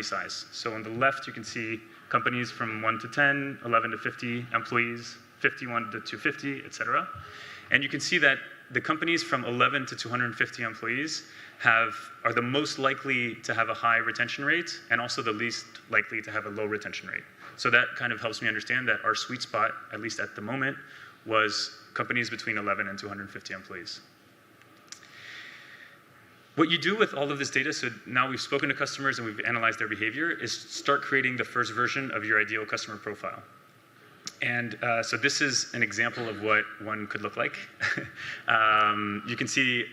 size. So on the left, you can see companies from 1 to 10, 11 to 50 employees, 51 to 250, et cetera. And you can see that the companies from 11 to 250 employees are the most likely to have a high retention rate and also the least likely to have a low retention rate. So that kind of helps me understand that our sweet spot, at least at the moment, was companies between 11 and 250 employees. What you do with all of this data, so now we've spoken to customers and we've analyzed their behavior, is start creating the first version of your ideal customer profile. And so this is an example of what one could look like. You can see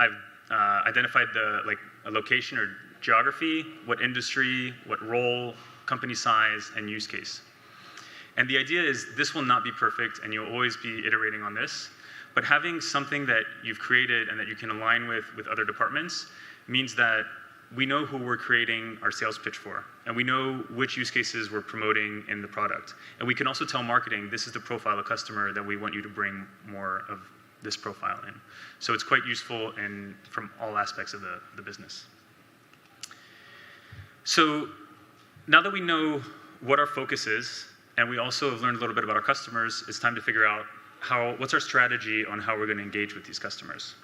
I've identified a location or geography, what industry, what role, company size, and use case. And the idea is this will not be perfect, and you'll always be iterating on this. But having something that you've created and that you can align with other departments means that we know who we're creating our sales pitch for, and we know which use cases we're promoting in the product. And we can also tell marketing, this is the profile of customer that we want you to bring more of this profile in. So it's quite useful from all aspects of the business. So now that we know what our focus is, and we also have learned a little bit about our customers, it's time to figure out what's our strategy on how we're going to engage with these customers.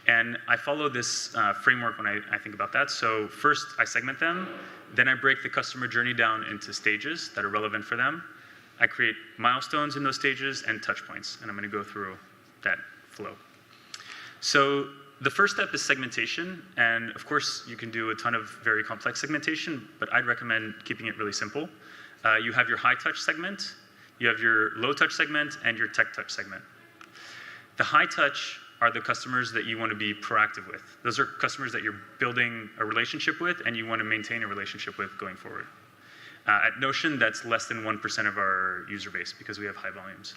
And I follow this framework when I think about that. So first, I segment them. Then I break the customer journey down into stages that are relevant for them. I create milestones in those stages and touch points. And I'm going to go through that flow. So the first step is segmentation. And of course, you can do a ton of very complex segmentation, but I'd recommend keeping it really simple. You have your high-touch segment. You have your low-touch segment and your tech-touch segment. The high-touch are the customers that you want to be proactive with. Those are customers that you're building a relationship with and you want to maintain a relationship with going forward. At Notion, that's less than 1% of our user base because we have high volumes.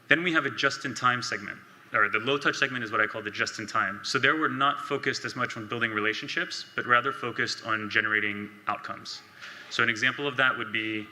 Then we have a just-in-time segment, or the low-touch segment is what I call the just-in-time. So there we're not focused as much on building relationships, but rather focused on generating outcomes. So an example of that would be